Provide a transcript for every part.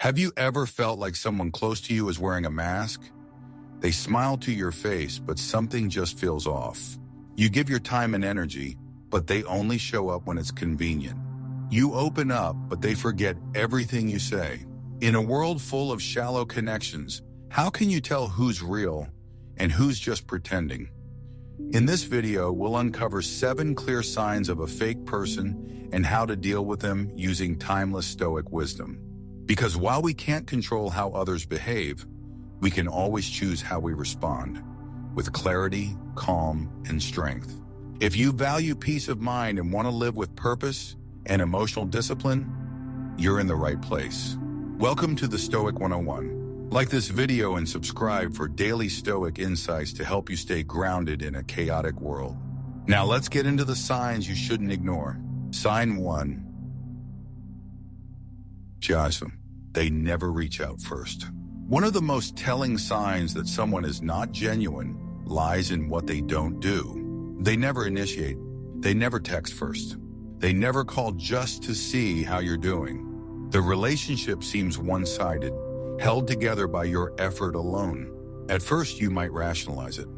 Have you ever felt like someone close to you is wearing a mask? They smile to your face, but something just feels off. You give your time and energy, but they only show up when it's convenient. You open up, but they forget everything you say. In a world full of shallow connections, how can you tell who's real and who's just pretending? In this video, we'll uncover 7 clear signs of a fake person and how to deal with them using timeless Stoic wisdom. Because while we can't control how others behave, we can always choose how we respond, with clarity, calm, and strength. If you value peace of mind and want to live with purpose and emotional discipline, you're in the right place. Welcome to the Stoic 101. Like this video and subscribe for daily Stoic insights to help you stay grounded in a chaotic world. Now let's get into the signs you shouldn't ignore. Sign 1. Stoicism. They never reach out first. One of the most telling signs that someone is not genuine lies in what they don't do. They never initiate. They never text first. They never call just to see how you're doing. The relationship seems one-sided, held together by your effort alone. At first, you might rationalize it.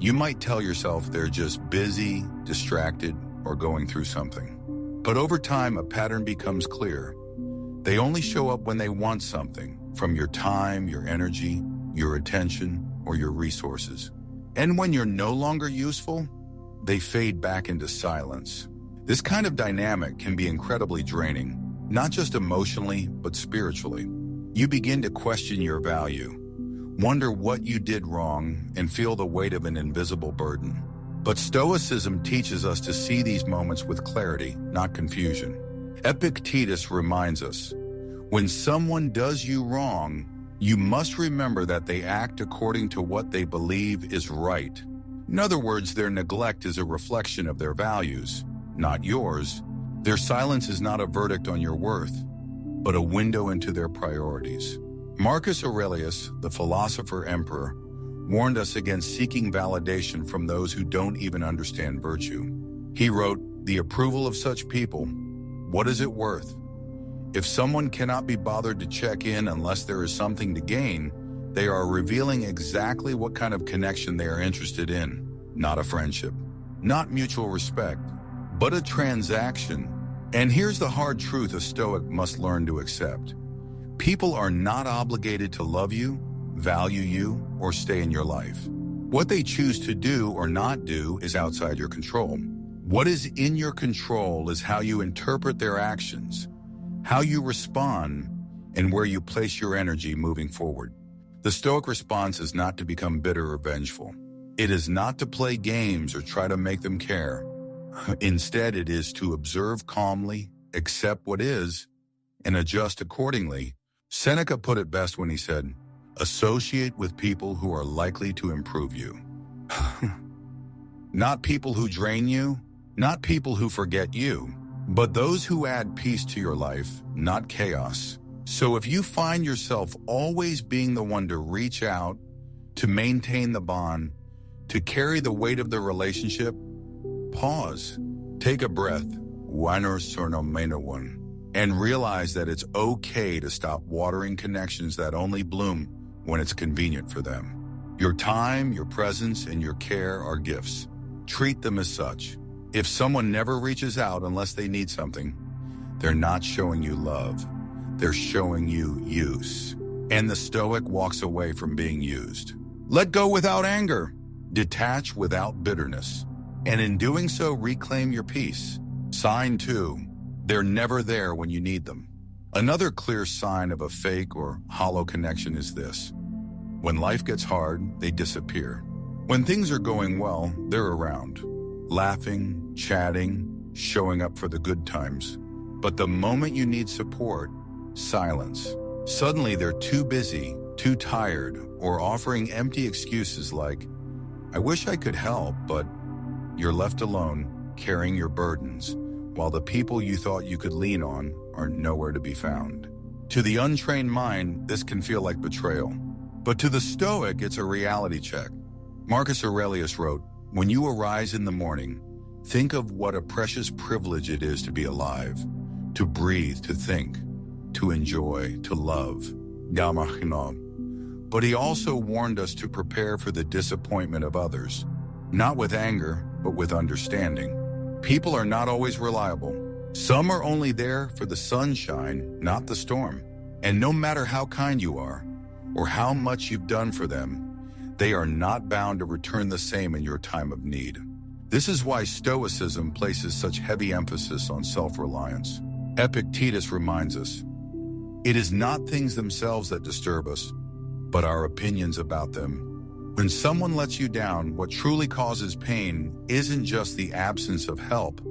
You might tell yourself they're just busy, distracted, or going through something. But over time, a pattern becomes clear. They only show up when they want something, from your time, your energy, your attention, or your resources. And when you're no longer useful, they fade back into silence. This kind of dynamic can be incredibly draining, not just emotionally, but spiritually. You begin to question your value, wonder what you did wrong, and feel the weight of an invisible burden. But Stoicism teaches us to see these moments with clarity, not confusion. Epictetus reminds us, when someone does you wrong, you must remember that they act according to what they believe is right. In other words, their neglect is a reflection of their values, not yours. Their silence is not a verdict on your worth, but a window into their priorities. Marcus Aurelius, the philosopher-emperor, warned us against seeking validation from those who don't even understand virtue. He wrote, "The approval of such people, what is it worth? If someone cannot be bothered to check in unless there is something to gain, they are revealing exactly what kind of connection they are interested in. Not a friendship, not mutual respect, but a transaction." And here's the hard truth a Stoic must learn to accept. People are not obligated to love you, value you, or stay in your life. What they choose to do or not do is outside your control. What is in your control is how you interpret their actions, how you respond, and where you place your energy moving forward. The Stoic response is not to become bitter or vengeful. It is not to play games or try to make them care. Instead, it is to observe calmly, accept what is, and adjust accordingly. Seneca put it best when he said, "Associate with people who are likely to improve you." Not people who drain you, not people who forget you, but those who add peace to your life, not chaos. So if you find yourself always being the one to reach out, to maintain the bond, to carry the weight of the relationship, pause, take a breath, and realize that it's okay to stop watering connections that only bloom when it's convenient for them. Your time, your presence, and your care are gifts. Treat them as such. If someone never reaches out unless they need something, they're not showing you love. They're showing you use. And the Stoic walks away from being used. Let go without anger. Detach without bitterness. And in doing so, reclaim your peace. Sign 2. They're never there when you need them. Another clear sign of a fake or hollow connection is this. When life gets hard, they disappear. When things are going well, they're around, laughing, chatting, showing up for the good times. But the moment you need support, silence. Suddenly they're too busy, too tired, or offering empty excuses like, "I wish I could help, but..." You're left alone, carrying your burdens, while the people you thought you could lean on are nowhere to be found. To the untrained mind, this can feel like betrayal. But to the Stoic, it's a reality check. Marcus Aurelius wrote, "When you arise in the morning, think of what a precious privilege it is to be alive, to breathe, to think, to enjoy, to love. But he also warned us to prepare for the disappointment of others, not with anger, but with understanding. People are not always reliable. Some are only there for the sunshine, not the storm. And no matter how kind you are, or how much you've done for them, they are not bound to return the same in your time of need. This is why Stoicism places such heavy emphasis on self-reliance. Epictetus reminds us, it is not things themselves that disturb us, but our opinions about them. When someone lets you down, what truly causes pain isn't just the absence of help.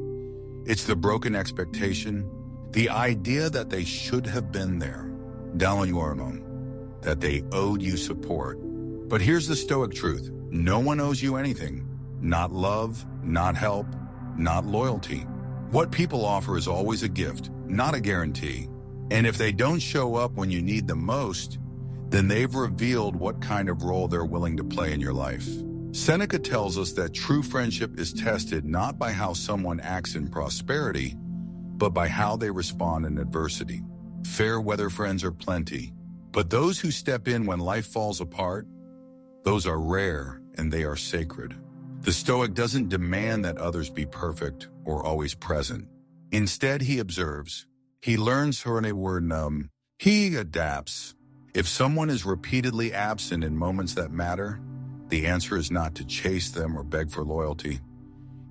It's the broken expectation, the idea that they should have been there, that they owed you support. But here's the Stoic truth. No one owes you anything. Not love, not help, not loyalty. What people offer is always a gift, not a guarantee. And if they don't show up when you need them most, then they've revealed what kind of role they're willing to play in your life. Seneca tells us that true friendship is tested not by how someone acts in prosperity, but by how they respond in adversity. Fair weather friends are plenty, but those who step in when life falls apart, those are rare and they are sacred. The Stoic doesn't demand that others be perfect or always present. Instead, he observes. He learns he adapts. If someone is repeatedly absent in moments that matter, the answer is not to chase them or beg for loyalty.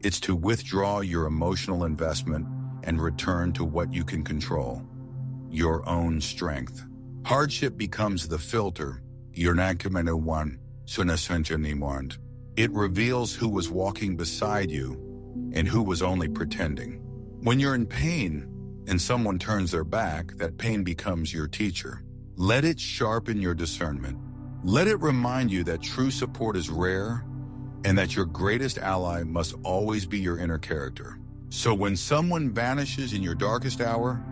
It's to withdraw your emotional investment and return to what you can control, your own strength. Hardship becomes the filter. It reveals who was walking beside you and who was only pretending. When you're in pain and someone turns their back, that pain becomes your teacher. Let it sharpen your discernment. Let it remind you that true support is rare and that your greatest ally must always be your inner character. So when someone vanishes in your darkest hour,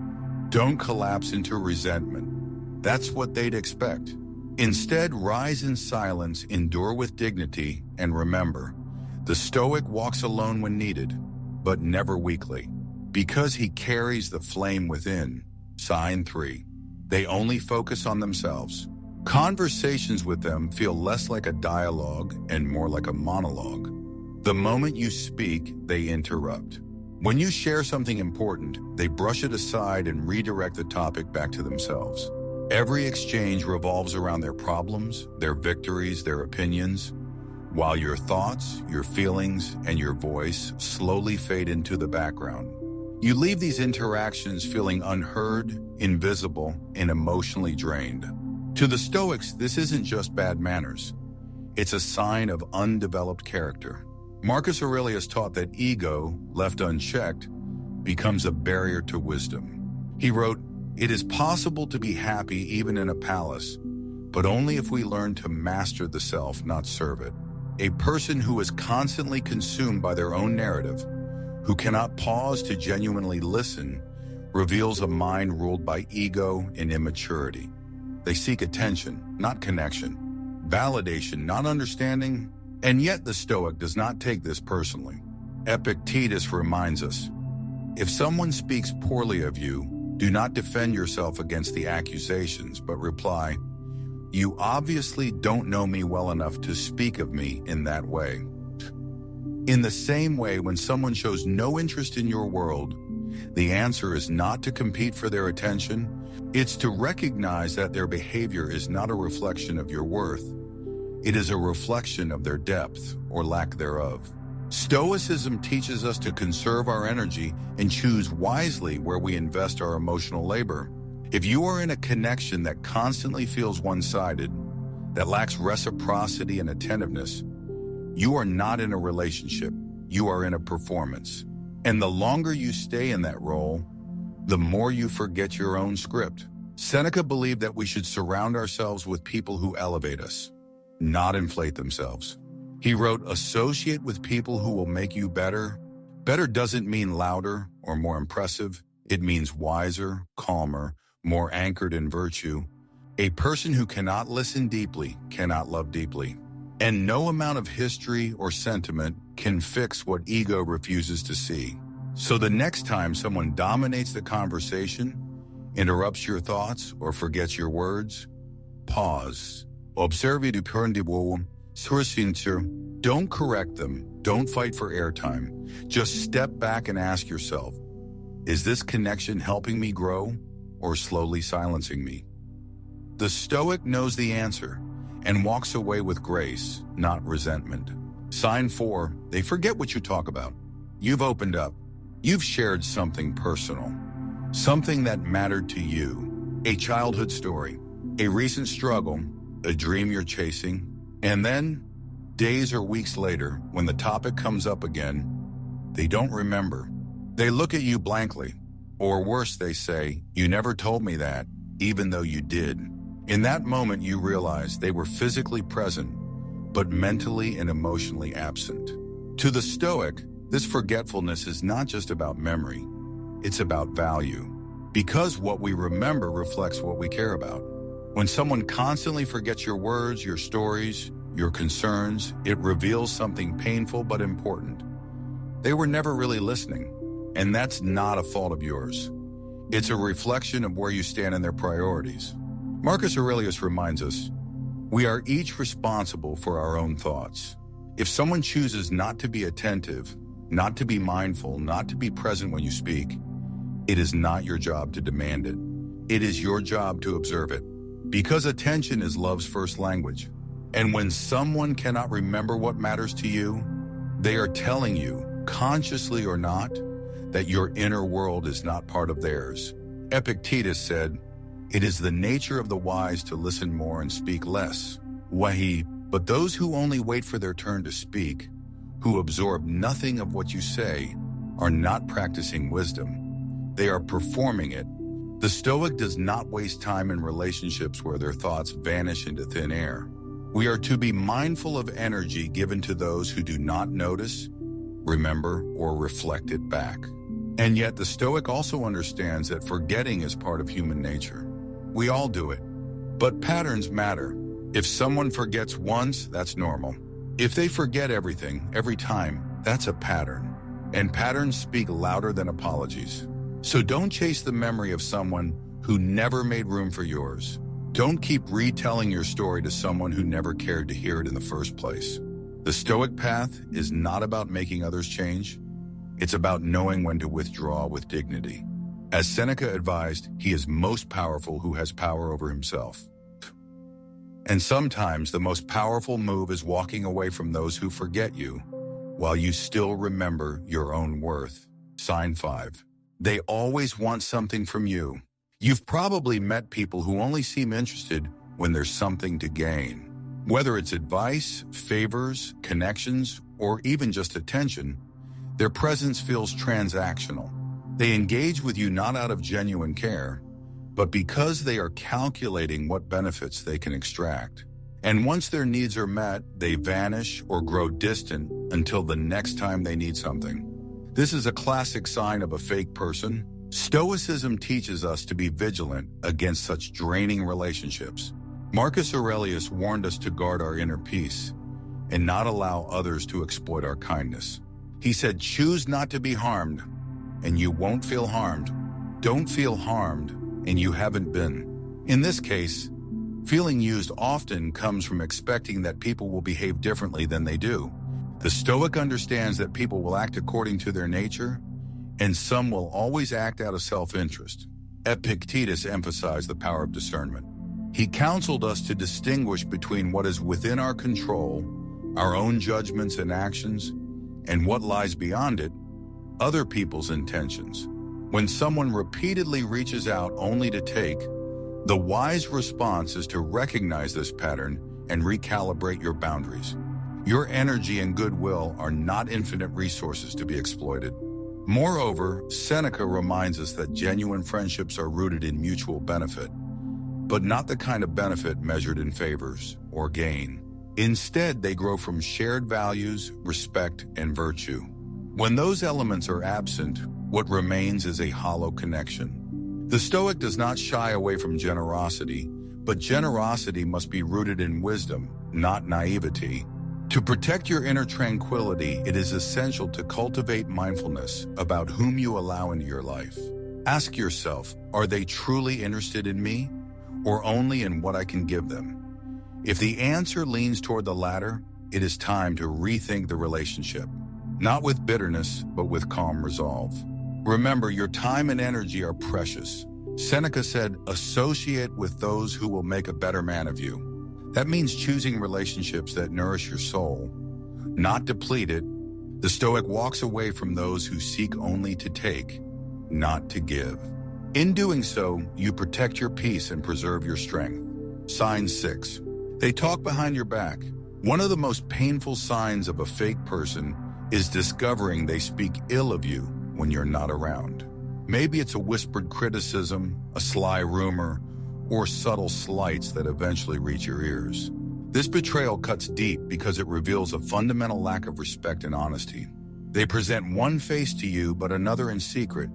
don't collapse into resentment. That's what they'd expect. Instead, rise in silence, endure with dignity, and remember, the Stoic walks alone when needed, but never weakly, because he carries the flame within. Sign 3. They only focus on themselves. Conversations with them feel less like a dialogue and more like a monologue. The moment you speak, they interrupt. When you share something important, they brush it aside and redirect the topic back to themselves. Every exchange revolves around their problems, their victories, their opinions, while your thoughts, your feelings, and your voice slowly fade into the background. You leave these interactions feeling unheard, invisible, and emotionally drained. To the Stoics, this isn't just bad manners. It's a sign of undeveloped character. Marcus Aurelius taught that ego, left unchecked, becomes a barrier to wisdom. He wrote, "It is possible to be happy even in a palace, but only if we learn to master the self, not serve it." A person who is constantly consumed by their own narrative, who cannot pause to genuinely listen, reveals a mind ruled by ego and immaturity. They seek attention, not connection, validation, not understanding, and yet the Stoic does not take this personally. Epictetus reminds us, if someone speaks poorly of you, do not defend yourself against the accusations, but reply, "You obviously don't know me well enough to speak of me in that way." In the same way, when someone shows no interest in your world, the answer is not to compete for their attention. It's to recognize that their behavior is not a reflection of your worth. It is a reflection of their depth or lack thereof. Stoicism teaches us to conserve our energy and choose wisely where we invest our emotional labor. If you are in a connection that constantly feels one-sided, that lacks reciprocity and attentiveness, you are not in a relationship, you are in a performance. And the longer you stay in that role, the more you forget your own script. Seneca believed that we should surround ourselves with people who elevate us, not inflate themselves. He wrote, "Associate with people who will make you better." Better doesn't mean louder or more impressive. It means wiser, calmer, more anchored in virtue. A person who cannot listen deeply cannot love deeply. And no amount of history or sentiment can fix what ego refuses to see. So the next time someone dominates the conversation, interrupts your thoughts, or forgets your words, pause. Observe du prendivo, self-centeredness. Don't correct them. Don't fight for airtime. Just step back and ask yourself, is this connection helping me grow or slowly silencing me? The Stoic knows the answer and walks away with grace, not resentment. Sign 4, they forget what you talk about. You've opened up. You've shared something personal, something that mattered to you, a childhood story, a recent struggle, a dream you're chasing, and then, days or weeks later, when the topic comes up again, they don't remember. They look at you blankly, or worse, they say, "You never told me that," even though you did. In that moment, you realize they were physically present, but mentally and emotionally absent. To the Stoic, this forgetfulness is not just about memory, it's about value. Because what we remember reflects what we care about. When someone constantly forgets your words, your stories, your concerns, it reveals something painful but important. They were never really listening, and that's not a fault of yours. It's a reflection of where you stand in their priorities. Marcus Aurelius reminds us, we are each responsible for our own thoughts. If someone chooses not to be attentive, not to be mindful, not to be present when you speak, it is not your job to demand it. It is your job to observe it. Because attention is love's first language. And when someone cannot remember what matters to you, they are telling you, consciously or not, that your inner world is not part of theirs. Epictetus said, "It is the nature of the wise to listen more and speak less." But those who only wait for their turn to speak, who absorb nothing of what you say, are not practicing wisdom. They are performing it. The Stoic does not waste time in relationships where their thoughts vanish into thin air. We are to be mindful of energy given to those who do not notice, remember, or reflect it back. And yet the Stoic also understands that forgetting is part of human nature. We all do it. But patterns matter. If someone forgets once, that's normal. If they forget everything, every time, that's a pattern. And patterns speak louder than apologies. So don't chase the memory of someone who never made room for yours. Don't keep retelling your story to someone who never cared to hear it in the first place. The Stoic path is not about making others change. It's about knowing when to withdraw with dignity. As Seneca advised, he is most powerful who has power over himself. And sometimes the most powerful move is walking away from those who forget you, while you still remember your own worth. Sign 5. They always want something from you. You've probably met people who only seem interested when there's something to gain. Whether it's advice, favors, connections, or even just attention, their presence feels transactional. They engage with you not out of genuine care, but because they are calculating what benefits they can extract. And once their needs are met, they vanish or grow distant until the next time they need something. This is a classic sign of a fake person. Stoicism teaches us to be vigilant against such draining relationships. Marcus Aurelius warned us to guard our inner peace and not allow others to exploit our kindness. He said, "Choose not to be harmed, and you won't feel harmed. Don't feel harmed, and you haven't been." In this case, feeling used often comes from expecting that people will behave differently than they do. The Stoic understands that people will act according to their nature, and some will always act out of self-interest. Epictetus emphasized the power of discernment. He counseled us to distinguish between what is within our control, our own judgments and actions, and what lies beyond it, other people's intentions. When someone repeatedly reaches out only to take, the wise response is to recognize this pattern and recalibrate your boundaries. Your energy and goodwill are not infinite resources to be exploited. Moreover, Seneca reminds us that genuine friendships are rooted in mutual benefit, but not the kind of benefit measured in favors or gain. Instead, they grow from shared values, respect, and virtue. When those elements are absent, what remains is a hollow connection. The Stoic does not shy away from generosity, but generosity must be rooted in wisdom, not naivety. To protect your inner tranquility, it is essential to cultivate mindfulness about whom you allow into your life. Ask yourself, are they truly interested in me, or only in what I can give them? If the answer leans toward the latter, it is time to rethink the relationship, not with bitterness, but with calm resolve. Remember, your time and energy are precious. Seneca said, associate with those who will make a better man of you. That means choosing relationships that nourish your soul, not deplete it. The Stoic walks away from those who seek only to take, not to give. In doing so, you protect your peace and preserve your strength. Sign 6. They talk behind your back. One of the most painful signs of a fake person is discovering they speak ill of you when you're not around. Maybe it's a whispered criticism, a sly rumor, or subtle slights that eventually reach your ears. This betrayal cuts deep because it reveals a fundamental lack of respect and honesty. They present one face to you but another in secret,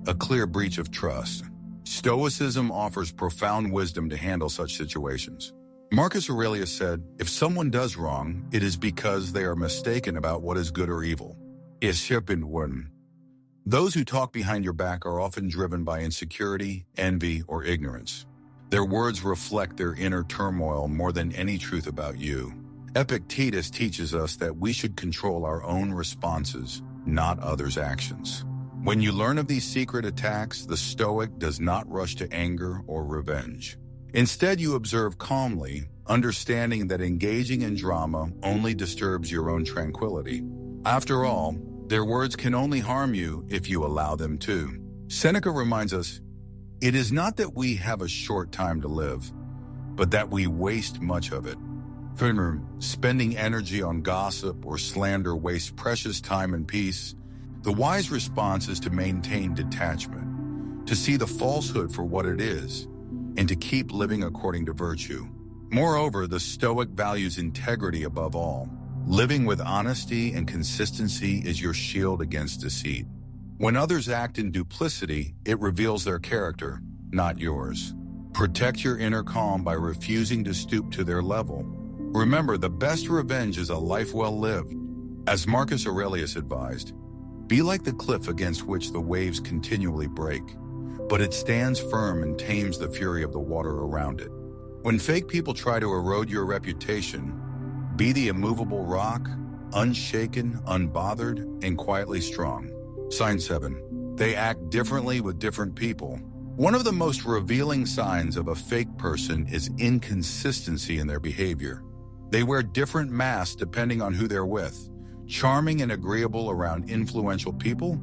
a clear breach of trust. Stoicism offers profound wisdom to handle such situations. Marcus Aurelius said, if someone does wrong, it is because they are mistaken about what is good or evil. Those who talk behind your back are often driven by insecurity, envy, or ignorance. Their words reflect their inner turmoil more than any truth about you. Epictetus teaches us that we should control our own responses, not others' actions. When you learn of these secret attacks, the Stoic does not rush to anger or revenge. Instead, you observe calmly, understanding that engaging in drama only disturbs your own tranquility. After all, their words can only harm you if you allow them to. Seneca reminds us, it is not that we have a short time to live, but that we waste much of it. Spending energy on gossip or slander wastes precious time and peace. The wise response is to maintain detachment, to see the falsehood for what it is, and to keep living according to virtue. Moreover, the Stoic values integrity above all. Living with honesty and consistency is your shield against deceit. When others act in duplicity, it reveals their character, not yours. Protect your inner calm by refusing to stoop to their level. Remember, the best revenge is a life well lived. As Marcus Aurelius advised, be like the cliff against which the waves continually break, but it stands firm and tames the fury of the water around it. When fake people try to erode your reputation, be the immovable rock, unshaken, unbothered, and quietly strong. Sign 7. They act differently with different people. One of the most revealing signs of a fake person is inconsistency in their behavior. They wear different masks depending on who they're with. Charming and agreeable around influential people,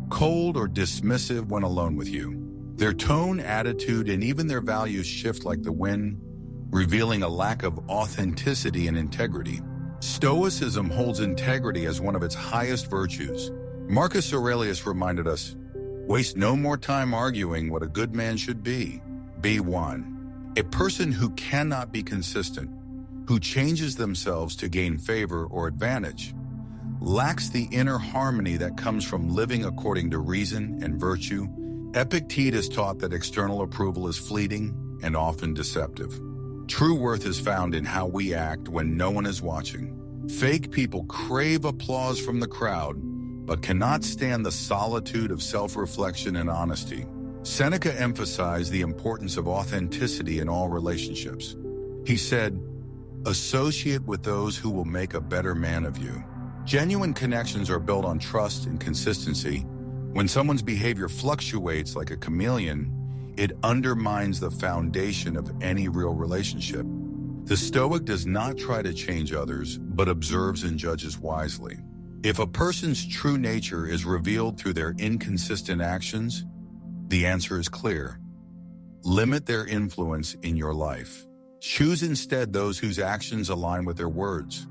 cold or dismissive when alone with you. Their tone, attitude, and even their values shift like the wind, revealing a lack of authenticity and integrity. Stoicism holds integrity as one of its highest virtues. Marcus Aurelius reminded us, waste no more time arguing what a good man should be. Be one. A person who cannot be consistent, who changes themselves to gain favor or advantage, lacks the inner harmony that comes from living according to reason and virtue. Epictetus taught that external approval is fleeting and often deceptive. True worth is found in how we act when no one is watching. Fake people crave applause from the crowd, but cannot stand the solitude of self-reflection and honesty. Seneca emphasized the importance of authenticity in all relationships. He said, associate with those who will make a better man of you. Genuine connections are built on trust and consistency. When someone's behavior fluctuates like a chameleon, it undermines the foundation of any real relationship. The Stoic does not try to change others, but observes and judges wisely. If a person's true nature is revealed through their inconsistent actions, the answer is clear. Limit their influence in your life. Choose instead those whose actions align with their words,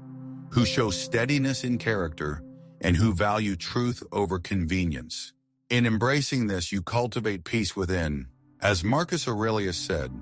who show steadiness in character, and who value truth over convenience. In embracing this, you cultivate peace within. As Marcus Aurelius said,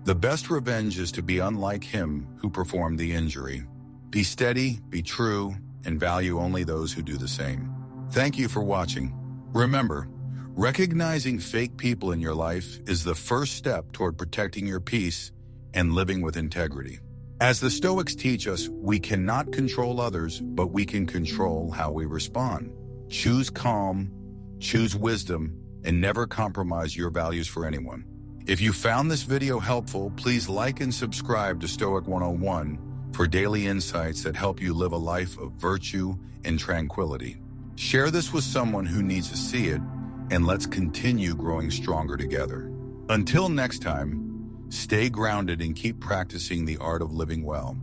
the best revenge is to be unlike him who performed the injury. Be steady, be true, and value only those who do the same. Thank you for watching. Remember, recognizing fake people in your life is the first step toward protecting your peace and living with integrity. As the Stoics teach us, we cannot control others, but we can control how we respond. Choose calm, choose wisdom, and never compromise your values for anyone. If you found this video helpful, please like and subscribe to Stoic 101 for daily insights that help you live a life of virtue and tranquility. Share this with someone who needs to see it, and let's continue growing stronger together. Until next time, stay grounded and keep practicing the art of living well.